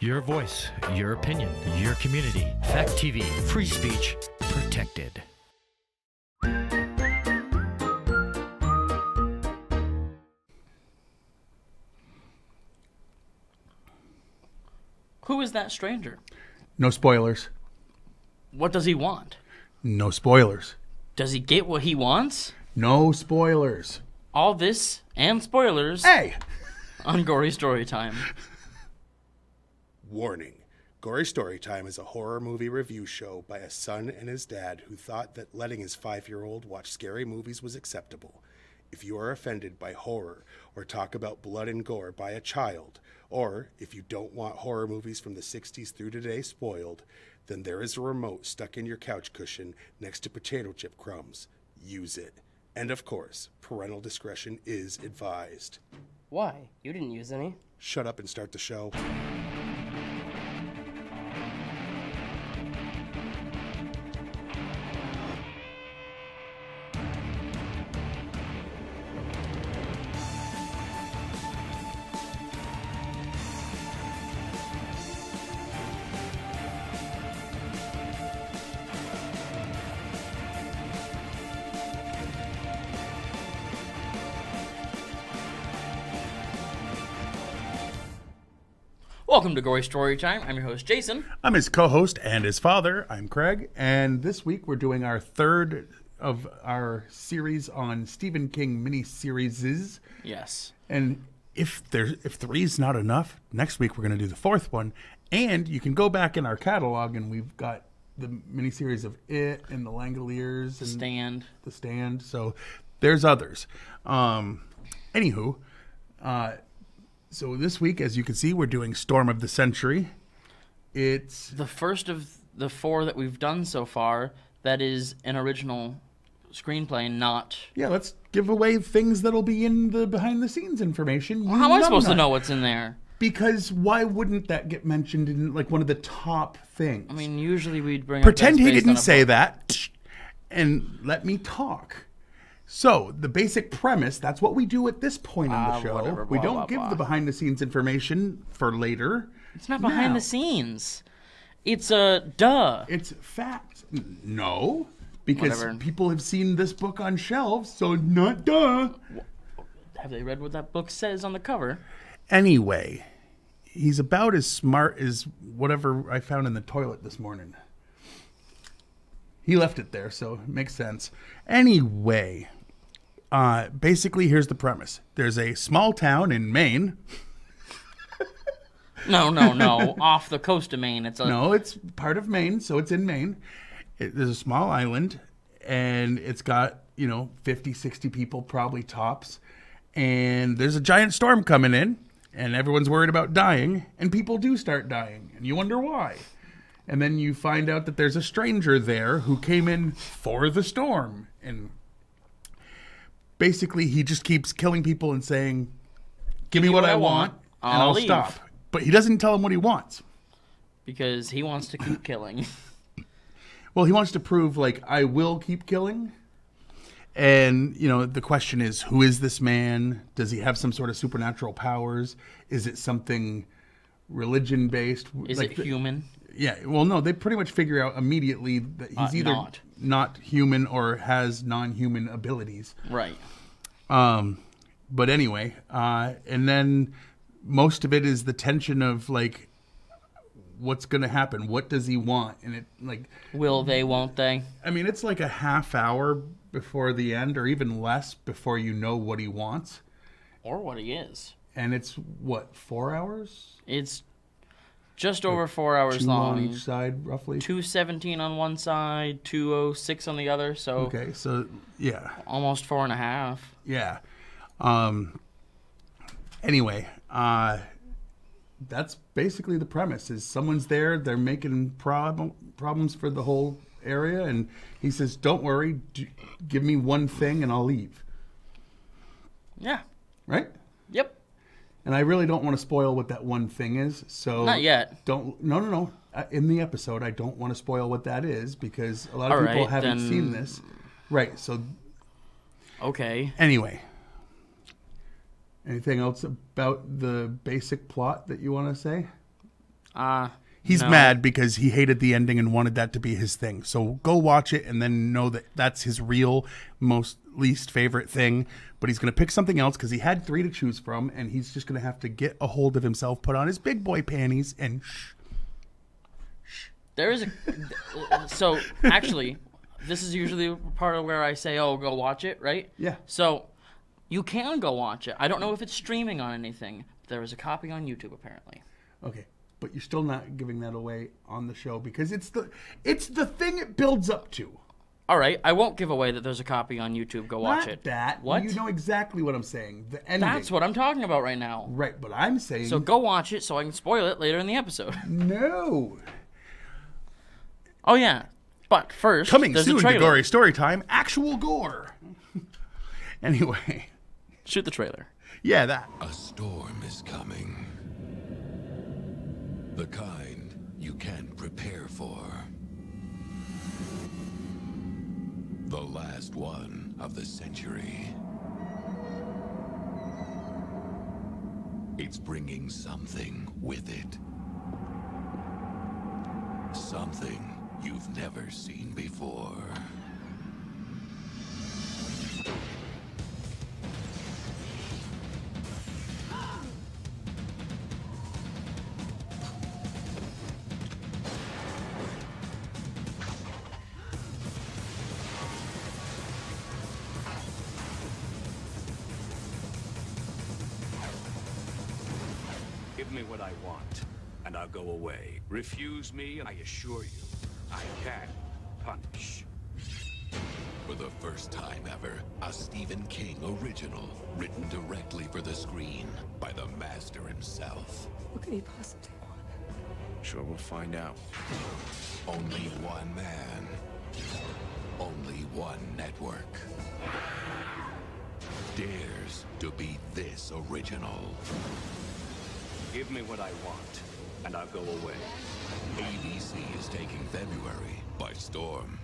Your voice, your opinion, your community. Fact TV, free speech, protected. Who is that stranger? No spoilers. What does he want? No spoilers. Does he get what he wants? No spoilers. All this and spoilers Hey! on Gory Storytime. Warning. Gory Storytime is a horror movie review show by a son and his dad who thought that letting his 5-year-old watch scary movies was acceptable. If you are offended by horror or talk about blood and gore by a child, or if you don't want horror movies from the 60s through today spoiled, then there is a remote stuck in your couch cushion next to potato chip crumbs. Use it. And of course, parental discretion is advised. Why? You didn't use any. Shut up and start the show. Welcome to Gory Storytime. I'm your host, Jason. I'm his co-host and his father. I'm Craig. And this week we're doing our third of our series on Stephen King miniseries. Yes. And if 3 is not enough, next week we're going to do the fourth one. And you can go back in our catalog and we've got the miniseries of It and The Langoliers and The Stand. So there's others. Anywho, so this week, as you can see, we're doing Storm of the Century. It's the first of the 4 that we've done so far that is an original screenplay, not... Yeah, let's give away things that'll be in the behind-the-scenes information. Well, how am I supposed to know what's in there? Because why wouldn't that get mentioned in, like, one of the top things? I mean, usually we'd bring Pretend up he didn't say that, and let me talk. So, the basic premise, that's what we do at this point in the show. Whatever, we blah, don't blah, give blah. the behind-the-scenes information for later. It's not behind the scenes. It's a duh. It's fact. No, because Whatever. people have seen this book on shelves, so not duh. Have they read what that book says on the cover? Anyway, he's about as smart as whatever I found in the toilet this morning. He left it there, so it makes sense. Anyway, basically, here's the premise. There's a small town in Maine. No. Off the coast of Maine. No, it's part of Maine, so it's in Maine. There's a small island, and it's got, 50, 60 people, probably tops. And there's a giant storm coming in, and everyone's worried about dying, and people do start dying, and you wonder why. And then you find out that there's a stranger there who came in for the storm, and basically he just keeps killing people and saying, give me what I want, and I'll leave. stop. But he doesn't tell them what he wants. Because he wants to keep killing. Well, he wants to prove, I will keep killing. And, the question is, who is this man? Does he have some sort of supernatural powers? Is it something religion-based? Is it human? Yeah, well, no, they pretty much figure out immediately that he's either not human or has non-human abilities. Right. But anyway, and then most of it is the tension of, what's going to happen? What does he want? And it, will they, won't they? I mean, it's like a half hour before the end, or even less, before you know what he wants. Or what he is. And it's, 4 hours? It's just over 4 hours 2 long. on each side, roughly? 2:17 on one side, 2:06 on the other, so... Okay, so, yeah. Almost 4.5. Yeah. Anyway, that's basically the premise, is someone's there, they're making problems for the whole area, and he says, don't worry, give me one thing and I'll leave. Yeah. Right? Yep. And I really don't want to spoil what that one thing is, so... Not yet. No. In the episode, I don't want to spoil what that is, because a lot of people haven't seen this. Right, so... Okay. Anyway. Anything else about the basic plot that you want to say? He's No. mad because he hated the ending and wanted that to be his thing. So go watch it and then know that that's his real, least favorite thing. But he's going to pick something else because he had 3 to choose from, and he's just going to have to get a hold of himself, put on his big boy panties, and There is a... So, actually, this is usually part of where I say, oh, go watch it, right? Yeah. So, you can go watch it. I don't know if it's streaming on anything. There is a copy on YouTube, apparently. Okay. But you're still not giving that away on the show because it's the thing it builds up to. All right, I won't give away that there's a copy on YouTube. Go watch Not it. that. What? You know exactly what I'm saying. The ending. That's what I'm talking about right now. Right, but I'm saying... So go watch it so I can spoil it later in the episode. No. Oh, yeah. But first, Coming there's soon a to trailer. Gory Storytime, actual gore. Anyway. Shoot the trailer. Yeah, that. A storm is coming. The kind you can't prepare for. The last one of the century. It's bringing something with it. Something you've never seen before. Give me what I want, and I'll go away. Refuse me, and I assure you, I can punish. For the first time ever, a Stephen King original, written directly for the screen by the master himself. What could he possibly want? Sure, we'll find out. Only one man. Only one network. Dares to be this original. Give me what I want, and I'll go away. ABC is taking February by storm.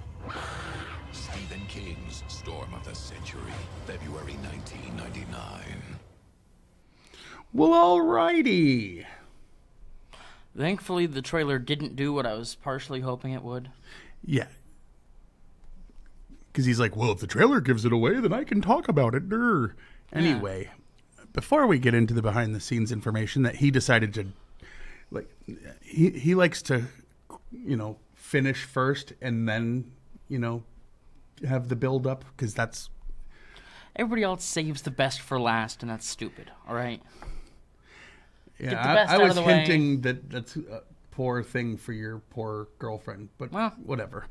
Stephen King's Storm of the Century, February 1999. Well, alrighty. Thankfully, the trailer didn't do what I was partially hoping it would. Yeah. Because he's like, well, if the trailer gives it away, then I can talk about it. Durr. Anyway, before we get into the behind-the-scenes information that he decided to, like, he likes to, finish first and then, have the build-up, because that's... Everybody else saves the best for last, and that's stupid, all right? Yeah, Get the best I out of was the way. hinting that that's a poor thing for your poor girlfriend, but Well. whatever.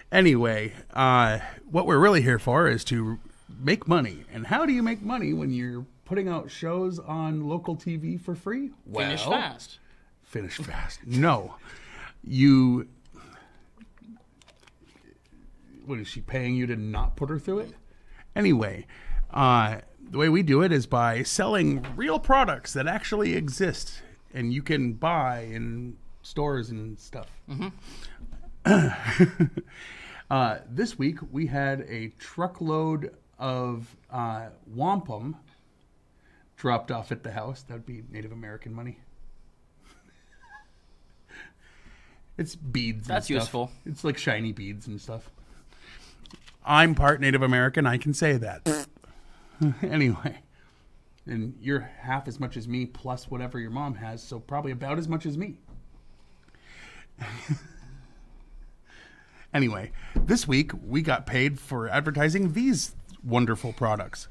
Anyway, what we're really here for is to make money. And how do you make money when you're putting out shows on local TV for free? Finish fast. Finish fast. No. You... What, is she paying you to not put her through it? Anyway, the way we do it is by selling real products that actually exist and you can buy in stores and stuff. This week we had a truckload of wampum dropped off at the house. That would be Native American money. It's beads. That's and stuff. useful. It's like shiny beads and stuff. I'm part Native American. I can say that. Anyway. And you're half as much as me plus whatever your mom has, so probably about as much as me. Anyway, this week we got paid for advertising these wonderful products.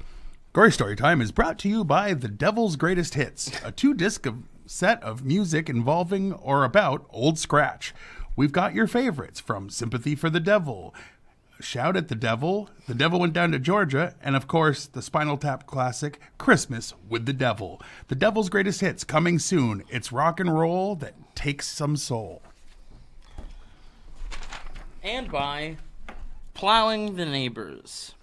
Gory Storytime is brought to you by The Devil's Greatest Hits, a 2-disc set of music involving or about Old Scratch. We've got your favorites from Sympathy for the Devil, Shout at the Devil Went Down to Georgia, and of course, the Spinal Tap classic, Christmas with the Devil. The Devil's Greatest Hits, coming soon. It's rock and roll that takes some soul. And by Plowing the Neighbors,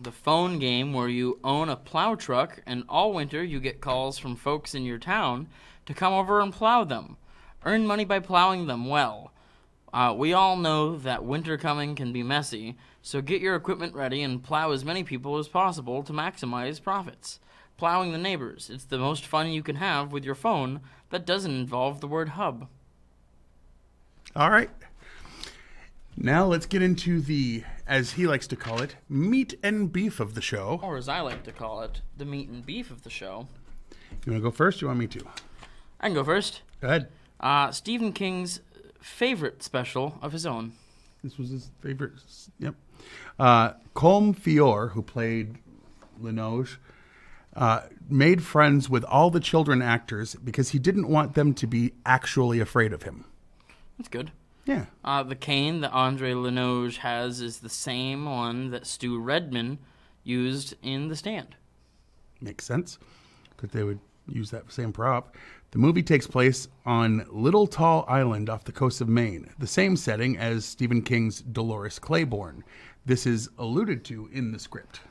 the phone game where you own a plow truck and all winter you get calls from folks in your town to come over and plow them. Earn money by plowing them well. We all know that winter coming can be messy, so get your equipment ready and plow as many people as possible to maximize profits. Plowing the Neighbors. It's the most fun you can have with your phone that doesn't involve the word hub. All right. Now let's get into the, as he likes to call it, meat and beef of the show. Or as I like to call it, the meat and beef of the show. You want to go first or you want me to? I can go first. Go ahead. Stephen King's favorite special of his own. This was his favorite. Yep. Colm Feore, who played Linoge, made friends with all the children actors because he didn't want them to be actually afraid of him. That's good. Yeah. The cane that Andre Linoge has is the same one that Stu Redman used in The Stand. Makes sense, because they would use that same prop. The movie takes place on Little Tall Island off the coast of Maine, the same setting as Stephen King's Dolores Claiborne. This is alluded to in the script.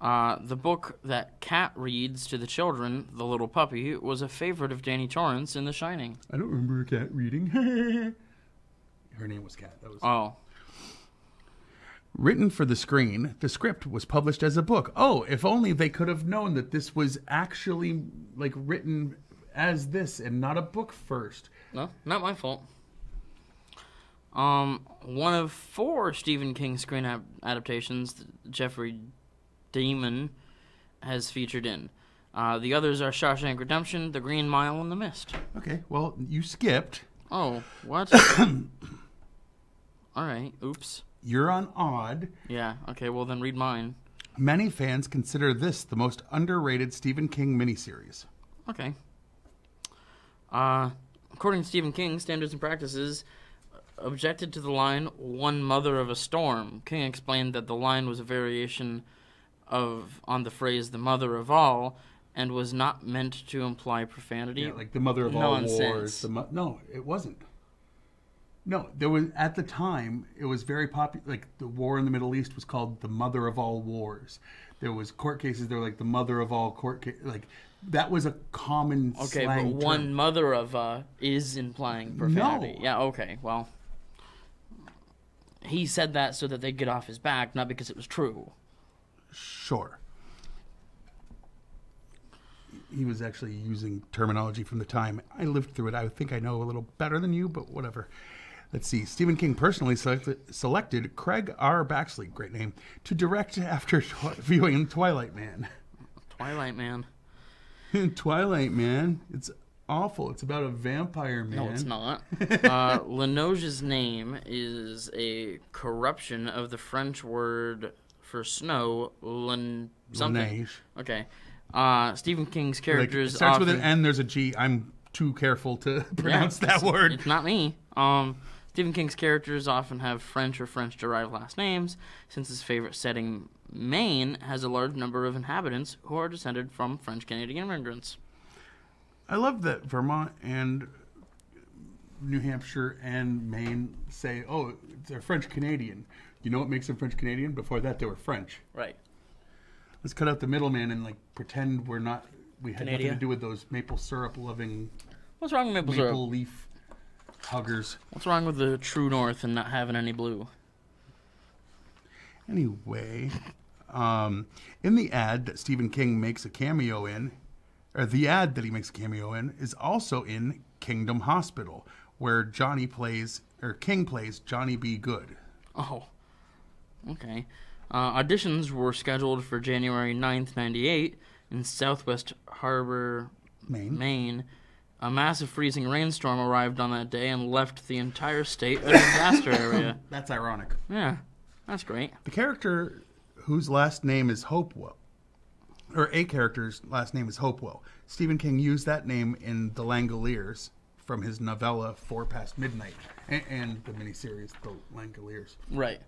The book that Kat reads to the children, The Little Puppy, was a favorite of Danny Torrance in The Shining. I don't remember a cat reading. Her name was Kat. That was Written for the screen, the script was published as a book. Oh, if only they could have known that this was actually written as this and not a book first. No, not my fault. One of 4 Stephen King screen adaptations that Jeffrey Damon has featured in. The others are Shawshank Redemption, The Green Mile, and The Mist. Okay, well, you skipped. Oh, what? All right, oops. You're on odd. Yeah, okay, well then read mine. Many fans consider this the most underrated Stephen King miniseries. Okay. According to Stephen King, Standards and Practices objected to the line, "One mother of a storm." King explained that the line was a variation on the phrase, "the mother of all," and was not meant to imply profanity. Yeah, like the mother of all wars. No, it wasn't. No, there was, at the time, it was very popular. Like, the war in the Middle East was called the mother of all wars. There was court cases, they were like the mother of all court cases. Like, that was a common Okay, slang but term. one mother of is implying profanity. No. Yeah, okay, well. He said that so that they'd get off his back, not because it was true. Sure. He was actually using terminology from the time. I lived through it. I think I know a little better than you, but whatever. Let's see. Stephen King personally selected Craig R. Baxley, great name, to direct after viewing Twilight Man. Twilight Man. Twilight Man. It's awful. It's about a vampire man. No, it's not. Linoge's name is a corruption of the French word for snow, something. Laneige. Okay. Stephen King's characters it starts often... with an N, there's a G. I'm too careful to pronounce that word. It's not me. Stephen King's characters often have French or French-derived last names, since his favorite setting, Maine, has a large number of inhabitants who are descended from French-Canadian immigrants. I love that Vermont and New Hampshire and Maine say, oh, they're French-Canadian. You know what makes them French-Canadian? Before that, they were French. Right. Let's cut out the middleman and pretend we had Canada? nothing to do with those maple syrup loving What's wrong with maple syrup? maple leaf huggers. What's wrong with the true north and not having any blue? Anyway, in the ad that Stephen King makes a cameo in, or the ad that he makes a cameo in, is also in Kingdom Hospital, where King plays Johnny B. Good. Oh, okay. Auditions were scheduled for January 9th, 98 in Southwest Harbor, Maine. A massive freezing rainstorm arrived on that day and left the entire state a disaster area. That's ironic. Yeah, that's great. The character whose last name is Hopewell, or a character's last name is Hopewell, Stephen King used that name in The Langoliers from his novella 4 Past Midnight and the miniseries The Langoliers. Right.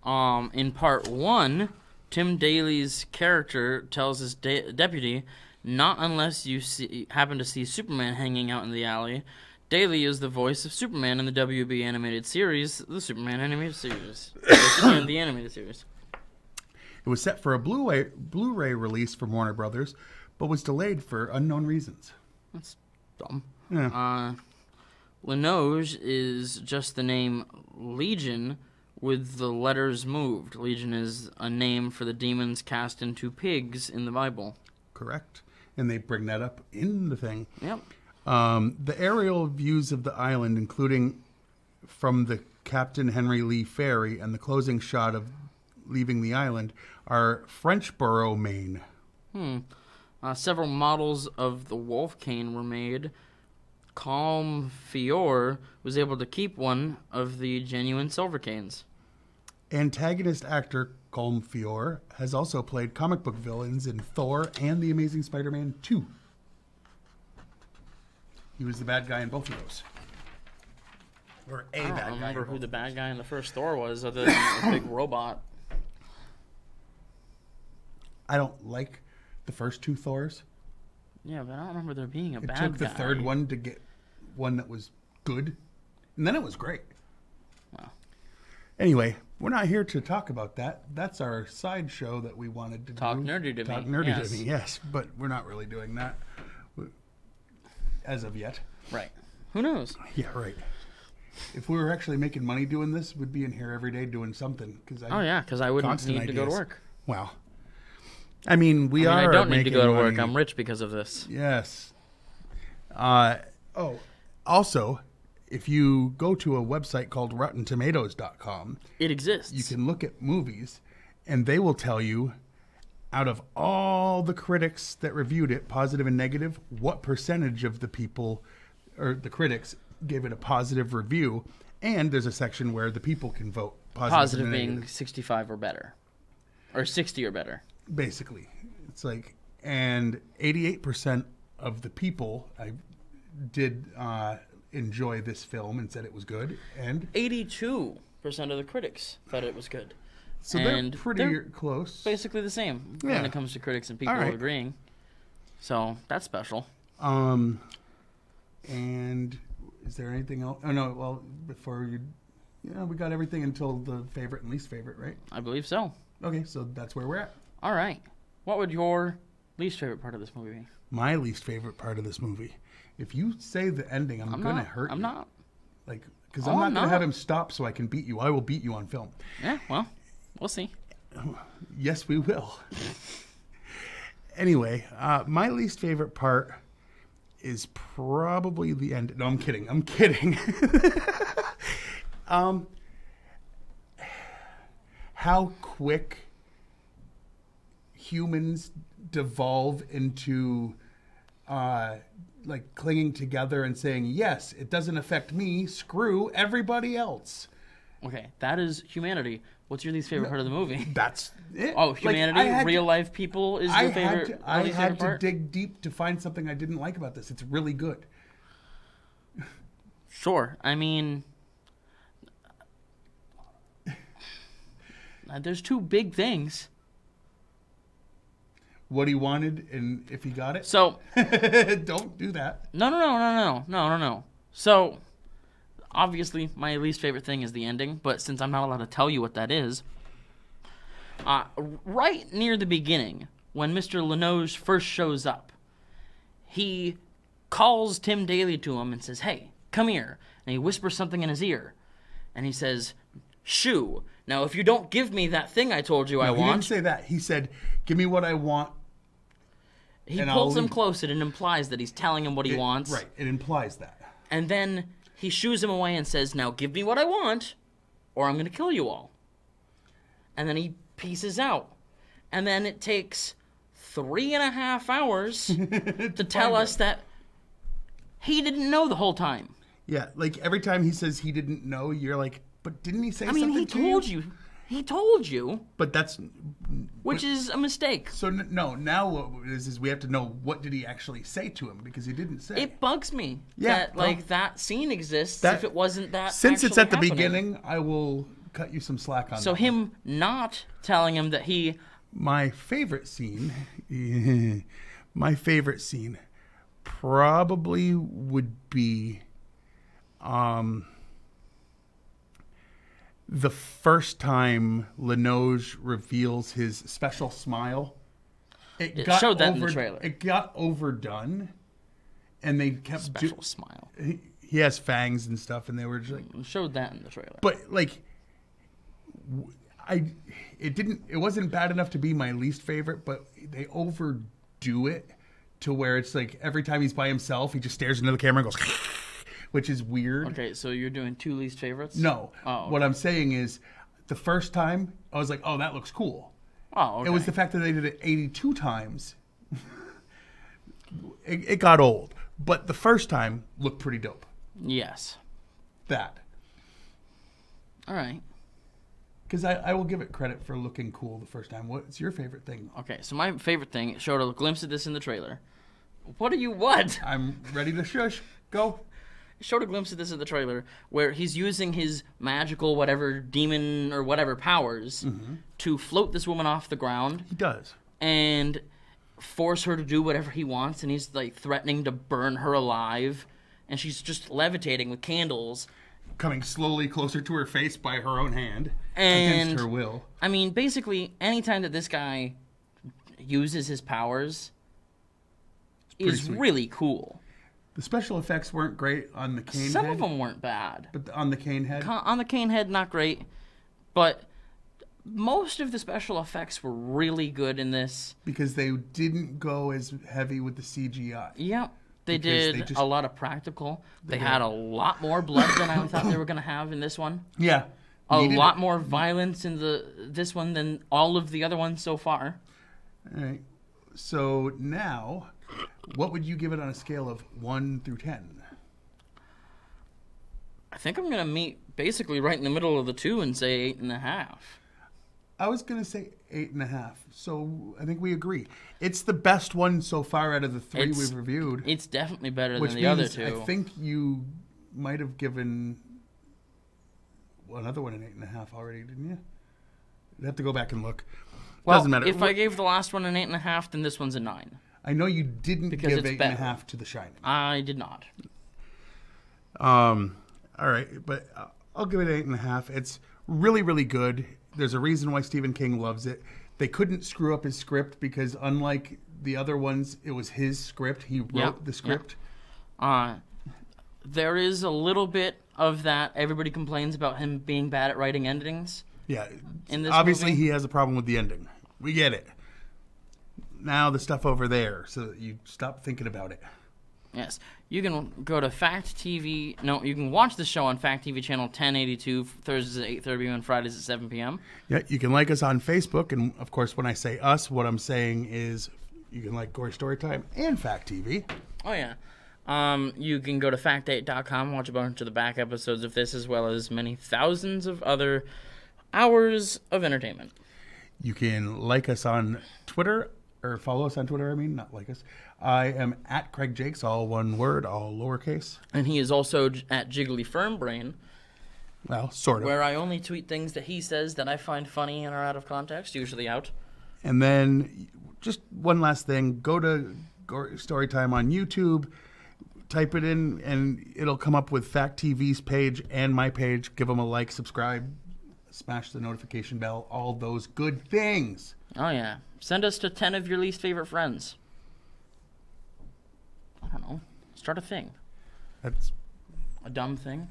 In part 1, Tim Daly's character tells his deputy, "Not unless you happen to see Superman hanging out in the alley." Daly is the voice of Superman in the WB animated series, the Superman animated series. The animated series. It was set for a Blu-ray release from Warner Brothers, but was delayed for unknown reasons. That's dumb. Yeah. Linoge is just the name Legion with the letters moved. Legion is a name for the demons cast into pigs in the Bible. Correct. And they bring that up in the thing. Yep. The aerial views of the island, including from the Captain Henry Lee ferry and the closing shot of leaving the island are Frenchboro, Maine. Several models of the wolf cane were made. Calm Fior was able to keep one of the genuine silver canes. Antagonist actor Colm Fior has also played comic book villains in Thor and The Amazing Spider-Man 2. He was the bad guy in both of those. Or a bad guy. I don't remember who the bad guy in the first Thor was, other than the big robot. I don't like the first two Thors. Yeah, but I don't remember there being a bad guy. It took the guy. third one to get one that was good, and then it was great. Wow. Anyway, we're not here to talk about that. That's our sideshow that we wanted to Talk do. nerdy to me. Talk nerdy Yes. to me, yes. But we're not really doing that as of yet. Right. Who knows? Yeah, right. If we were actually making money doing this, we'd be in here every day doing something. Because I wouldn't need to go to work. Wow. I don't need to go to work. I'm rich because of this. Yes. Also, if you go to a website called RottenTomatoes.com, it exists. You can look at movies, and they will tell you, out of all the critics that reviewed it, positive and negative, what percentage of the people or the critics gave it a positive review. And there's a section where the people can vote positive being 65 or better, or 60 or better. Basically, it's like, and 88% of the people did enjoy this film and said it was good, and 82% of the critics thought it was good. So they're pretty close. Basically the same when it comes to critics and people agreeing. So that's special. And is there anything else? Oh no, well, before we got everything until the favorite and least favorite, right? I believe so. Okay, so that's where we're at. All right. What would your least favorite part of this movie be? My least favorite part of this movie. If you say the ending, I'm going to hurt you. I'm not. Like, because I'm not going to have him stop so I can beat you. I will beat you on film. Yeah, well, we'll see. Yes, we will. Anyway, my least favorite part is probably the end. No, I'm kidding. How quick humans devolve into like clinging together and saying, yes, it doesn't affect me, screw everybody else. Okay, that is humanity. What's your least favorite part of the movie? That's it. Oh, humanity, real life people is your favorite. I had to dig deep to find something I didn't like about this. It's really good. Sure. I mean, there's two big things. What he wanted and if he got it. So don't do that. No. So obviously my least favorite thing is the ending, but since I'm not allowed to tell you what that is, right near the beginning, when Mr. Lenoge first shows up, he calls Tim Daly to him and says, "Hey, come here." And he whispers something in his ear. And he says, "Shoo. Now, if you don't give me that thing I told you I want..." He didn't say that. He said, "Give me what I want." He pulls him close. It implies that he's telling him what he wants. Right. It implies that. And then he shoos him away and says, "Now give me what I want, or I'm going to kill you all." And then he pieces out. And then it takes 3.5 hours to tell us that he didn't know the whole time. Yeah, like every time he says he didn't know, you're like, but didn't he say something to you? He told you. He told you. But that's... Which is a mistake. So, no, now what it is we have to know what did he actually say to him, because he didn't say. It bugs me that, that scene exists if it wasn't that since it's at the happening. beginning, I will cut you some slack on that. So him not telling him that he... My favorite scene probably would be... the first time Lenoge reveals his special smile, it showed that in the trailer. It got overdone, and they kept special smile. He has fangs and stuff, and they were just like showed that in the trailer. But like, it wasn't bad enough to be my least favorite, but they overdo it to where it's like every time he's by himself, he just stares into the camera and goes. which is weird. Okay, so you're doing 2 least favorites? No. Oh, okay. What I'm saying is, the first time, I was like, oh, that looks cool. Oh, okay. It was the fact that they did it 82 times. It got old. But the first time looked pretty dope. Yes. That. All right. Because I will give it credit for looking cool the first time. What's your favorite thing? Okay, so my favorite thing, it showed a glimpse of this in the trailer. What? I'm ready to shush. Go. It showed a glimpse of this in the trailer where he's using his magical whatever demon or whatever powers to float this woman off the ground. He does. And force her to do whatever he wants, and he's like threatening to burn her alive, and she's just levitating with candles. Coming slowly closer to her face by her own hand. And against her will. I mean, basically, anytime that this guy uses his powers is really cool. The special effects weren't great on the cane head. Some of them weren't bad. But on the cane head? On the cane head, not great. But most of the special effects were really good in this. Because they didn't go as heavy with the CGI. Yep. They did a lot of practical. They had a lot more blood than I thought they were going to have in this one. Yeah. A lot more violence in this one than all of the other ones so far. All right. So now, what would you give it on a scale of 1 through 10? I think I'm going to meet basically right in the middle of the 2 and say 8.5. I was going to say 8.5. So I think we agree. It's the best one so far out of the 3 we've reviewed. It's definitely better than the means other 2. I think you might have given another one an 8.5 already, didn't you? You'd have to go back and look. Well, doesn't matter. If I gave the last one an 8.5, then this one's a 9. I know you didn't because give it's 8.5 to The Shining. I did not. All right, but I'll give it 8.5. It's really, really good. There's a reason why Stephen King loves it. They couldn't screw up his script because unlike the other ones, it was his script. He wrote the script. There is a little bit of that. Everybody complains about him being bad at writing endings. Yeah. In this obviously, movie. he has a problem with the ending. We get it. Now the stuff over there, so that you stop thinking about it. Yes. You can go to Fact TV. No, you can watch the show on Fact TV channel 1082, Thursdays at 8:30 p.m. and Fridays at 7 p.m. Yeah, you can like us on Facebook. And, of course, when I say us, what I'm saying is you can like Gory Storytime and Fact TV. Oh, yeah. You can go to fact8.com and watch a bunch of the back episodes of this, as well as many thousands of other hours of entertainment. You can like us on Twitter, or follow us on Twitter, not like us. I am at Craig Jakes, all one word, all lowercase. And he is also at Jiggly Firmbrain. Well, sort of. Where I only tweet things that he says that I find funny and are out of context, usually out. And then, just one last thing, go to Gory Storytime on YouTube, type it in, and it'll come up with Fact TV's page and my page. Give them a like, subscribe, smash the notification bell, all those good things. Oh, yeah. Send us to 10 of your least favorite friends. I don't know. Start a thing. That's a dumb thing.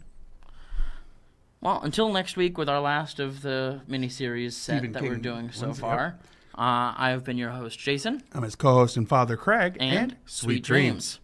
Well, until next week with our last of the miniseries set Stephen that King we're doing so ones, far. I have been your host, Jason. I'm his co-host and father, Craig. And sweet dreams.